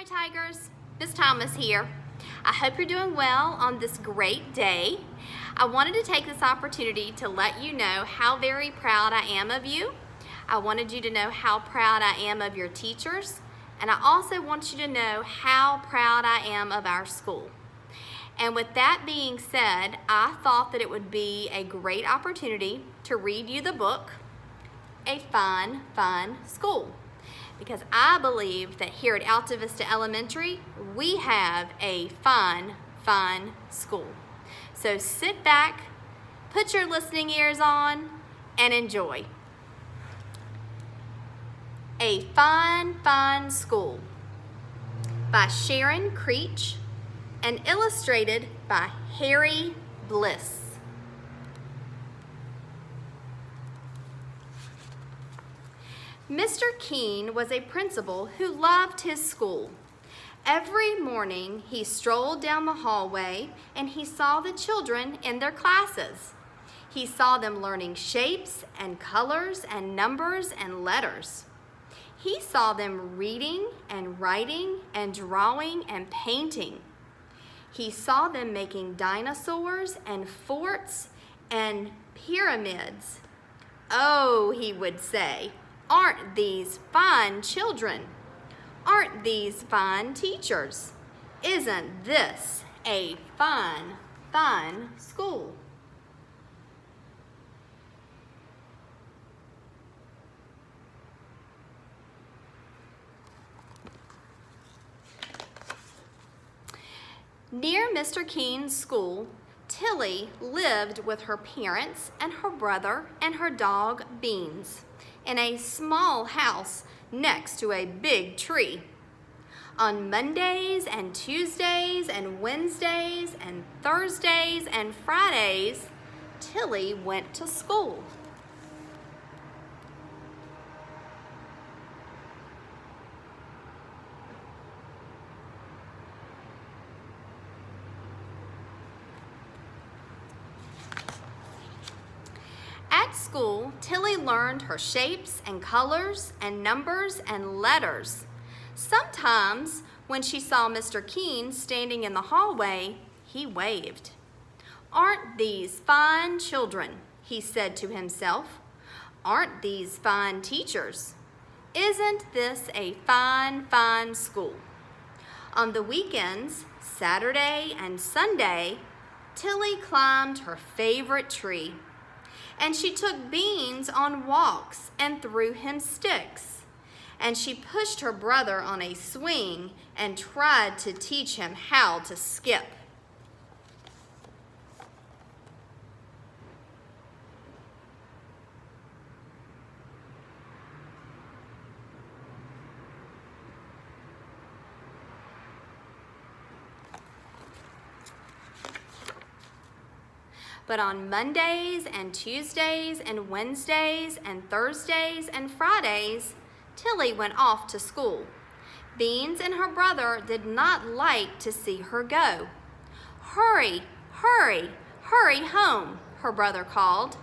Hi Tigers, Miss Thomas here. I hope you're doing well on this great day. I wanted to take this opportunity to let you know how very proud I am of you. I wanted you to know how proud I am of your teachers, and I also want you to know how proud I am of our school. And with that being said, I thought that it would be a great opportunity to read you the book, A Fun, Fun School. Because I believe that here at Alta Vista Elementary, we have a fun, fun school. So sit back, put your listening ears on, and enjoy. A Fun, Fun School by Sharon Creech and illustrated by Harry Bliss. Mr. Keene was a principal who loved his school. Every morning he strolled down the hallway and he saw the children in their classes. He saw them learning shapes and colors and numbers and letters. He saw them reading and writing and drawing and painting. He saw them making dinosaurs and forts and pyramids. Oh, he would say, aren't these fine children? Aren't these fine teachers? Isn't this a fun, fun school? Near Mr. Keene's school, Tilly lived with her parents and her brother and her dog Beans in a small house next to a big tree. On Mondays and Tuesdays and Wednesdays and Thursdays and Fridays, Tilly went to school. At school, Tilly learned her shapes and colors and numbers and letters. Sometimes, when she saw Mr. Keene standing in the hallway, he waved. "Aren't these fine children?" he said to himself. "Aren't these fine teachers? Isn't this a fine, fine school?" On the weekends, Saturday and Sunday, Tilly climbed her favorite tree. And she took Beans on walks and threw him sticks. And she pushed her brother on a swing and tried to teach him how to skip. But on Mondays and Tuesdays and Wednesdays and Thursdays and Fridays, Tilly went off to school. Beans and her brother did not like to see her go. "Hurry, hurry, hurry home," her brother called.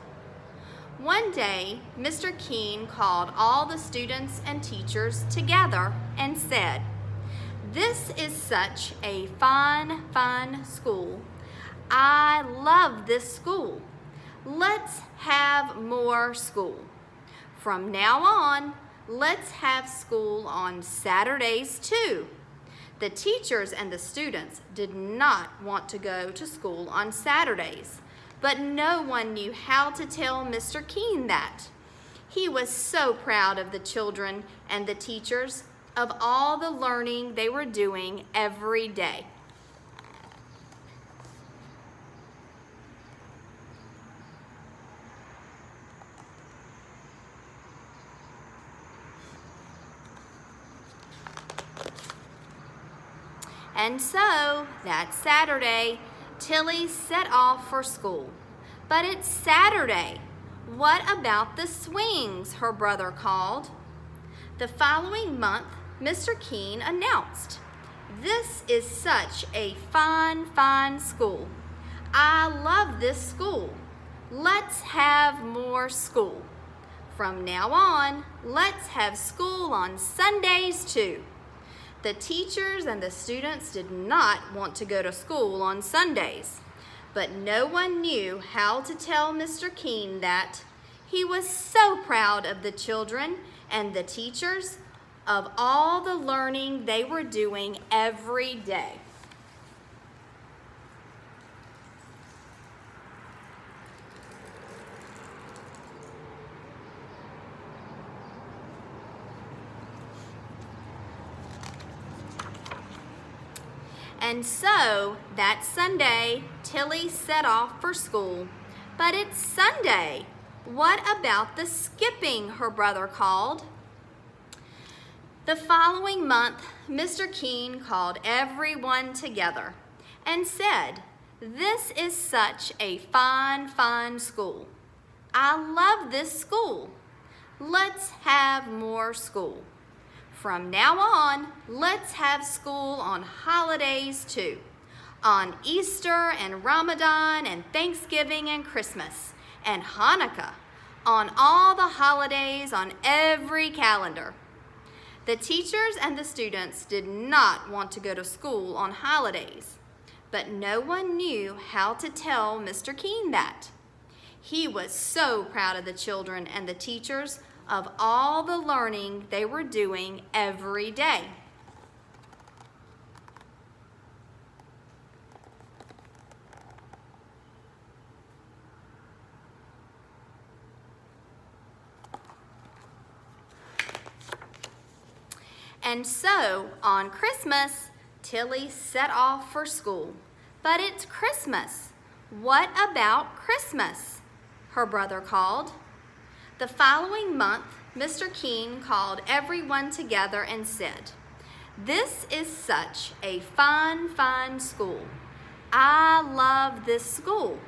One day, Mr. Keene called all the students and teachers together and said, "This is such a fun, fun school. I love this school. Let's have more school. From now on, let's have school on Saturdays too." The teachers and the students did not want to go to school on Saturdays, but no one knew how to tell Mr. Keene that. He was so proud of the children and the teachers, of all the learning they were doing every day. And so, that Saturday, Tilly set off for school. "But it's Saturday. What about the swings?" her brother called. The following month, Mr. Keene announced, "This is such a fun, fine school. I love this school. Let's have more school. From now on, let's have school on Sundays too." The teachers and the students did not want to go to school on Sundays, but no one knew how to tell Mr. Keene that he was so proud of the children and the teachers of all the learning they were doing every day. And so, that Sunday, Tilly set off for school. But it's Sunday. What about the skipping, her brother called? The following month, Mr. Keene called everyone together and said, "This is such a fine, fine school. I love this school. Let's have more school. From now on, let's have school on holidays too, on Easter and Ramadan and Thanksgiving and Christmas and Hanukkah, on all the holidays on every calendar." The teachers and the students did not want to go to school on holidays, but no one knew how to tell Mr. Keene that. He was so proud of the children and the teachers of all the learning they were doing every day. And so, on Christmas, Tilly set off for school. But it's Christmas. What about Christmas? Her brother called. The following month, Mr. Keene called everyone together and said, "This is such a fine, fine school. I love this school.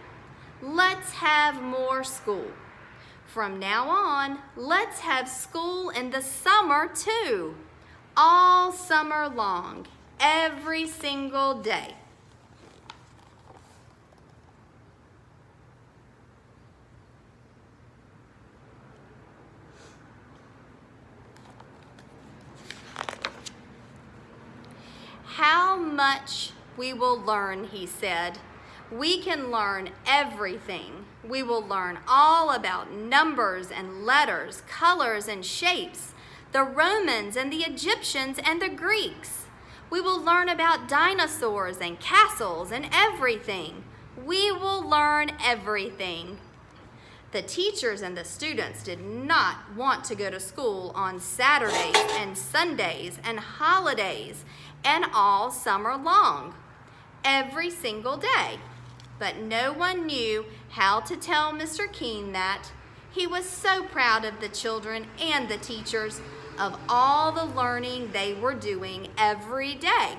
Let's have more school. From now on, let's have school in the summer too. All summer long, every single day." "How much we will learn," he said. "We can learn everything. We will learn all about numbers and letters, colors and shapes, the Romans and the Egyptians and the Greeks. We will learn about dinosaurs and castles and everything. We will learn everything." The teachers and the students did not want to go to school on Saturdays and Sundays and holidays and all summer long, every single day. But no one knew how to tell Mr. Keene that. He was so proud of the children and the teachers of all the learning they were doing every day.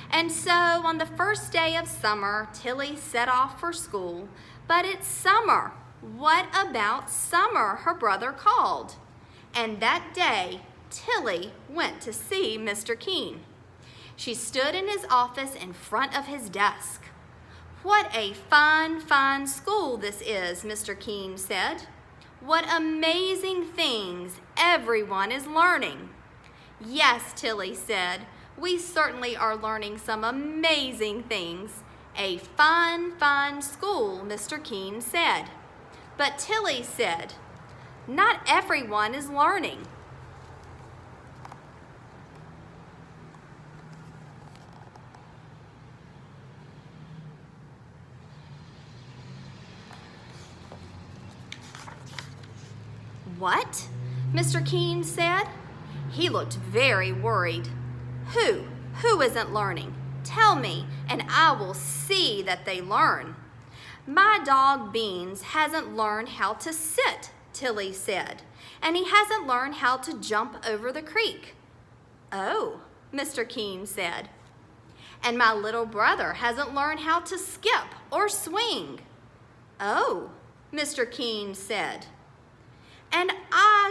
And so on the first day of summer, Tilly set off for school. But it's summer. What about summer? Her brother called. And that day, Tilly went to see Mr. Keene. She stood in his office in front of his desk. "What a fine, fine school this is," Mr. Keene said. "What amazing things everyone is learning." "Yes," Tilly said, "we certainly are learning some amazing things. A fine, fine school," Mr. Keene said. But Tilly said, "Not everyone is learning." "What?" Mr. Keene said. He looked very worried. Who isn't learning? Tell me, and I will see that they learn." "My dog Beans hasn't learned how to sit," Tilly said, "and he hasn't learned how to jump over the creek." "Oh," Mr. Keene said. "And my little brother hasn't learned how to skip or swing." "Oh," Mr. Keene said. "And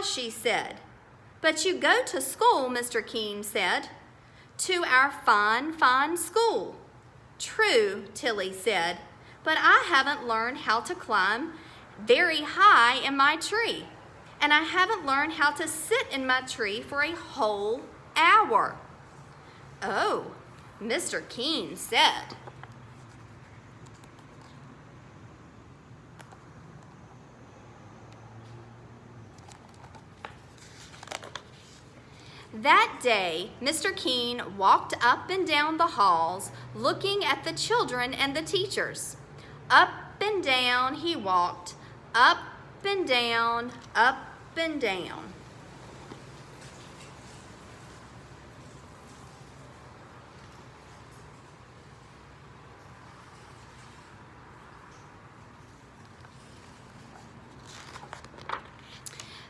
she said. "But you go to school," Mr. Keene said. "To our fine, fine school." "True," Tilly said, "but I haven't learned how to climb very high in my tree, and I haven't learned how to sit in my tree for a whole hour." "Oh," Mr. Keene said. That day, Mr. Keene walked up and down the halls, looking at the children and the teachers. Up and down he walked, up and down, up and down.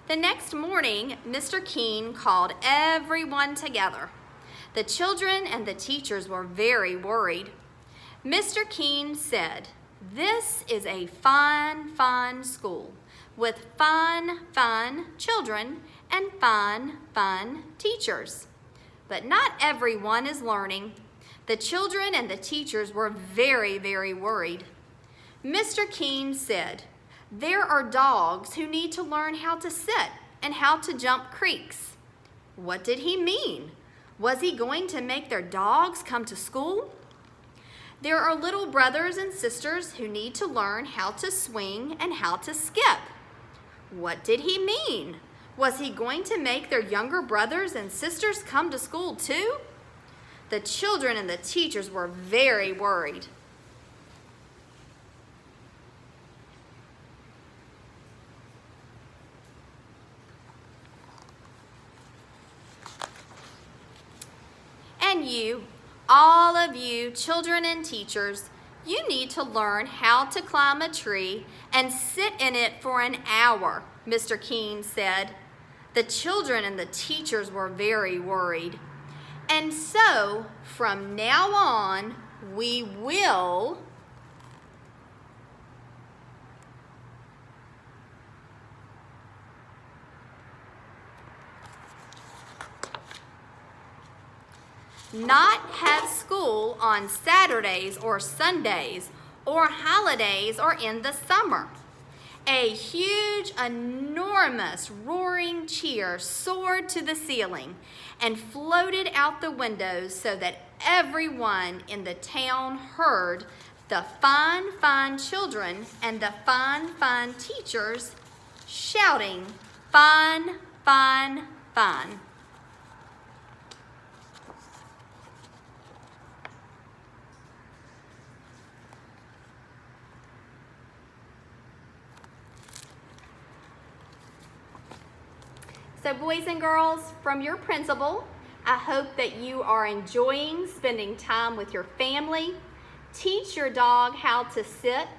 The next morning, Mr. Keene called everyone together. The children and the teachers were very worried. Mr. Keene said, "This is a fine, fine school with fine, fine children and fine, fine teachers. But not everyone is learning." The children and the teachers were very, very worried. Mr. Keene said, "There are dogs who need to learn how to sit and how to jump creeks." What did he mean? Was he going to make their dogs come to school? There are little brothers and sisters who need to learn how to swing and how to skip. What did he mean? Was he going to make their younger brothers and sisters come to school too? The children and the teachers were very worried. And you, all of you, children and teachers, you need to learn how to climb a tree and sit in it for an hour, Mr. Keene said. The children and the teachers were very worried. And so, from now on, we will not have school on Saturdays or Sundays or holidays or in the summer. A huge, enormous, roaring cheer soared to the ceiling and floated out the windows so that everyone in the town heard the fine, fine children and the fine, fine teachers shouting, "Fine, fine, fine." So boys and girls, from your principal, I hope that you are enjoying spending time with your family. Teach your dog how to sit.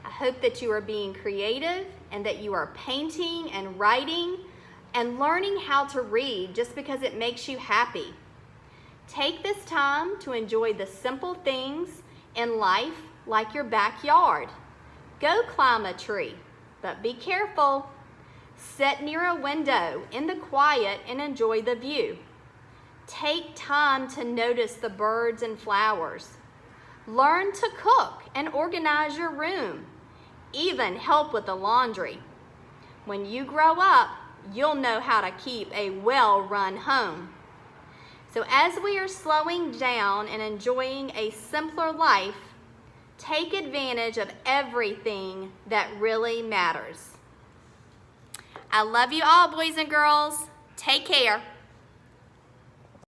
I hope that you are being creative and that you are painting and writing and learning how to read just because it makes you happy. Take this time to enjoy the simple things in life like your backyard. Go climb a tree, but be careful. Sit near a window in the quiet and enjoy the view. Take time to notice the birds and flowers. Learn to cook and organize your room. Even help with the laundry. When you grow up, you'll know how to keep a well-run home. So as we are slowing down and enjoying a simpler life, take advantage of everything that really matters. I love you all, boys and girls. Take care.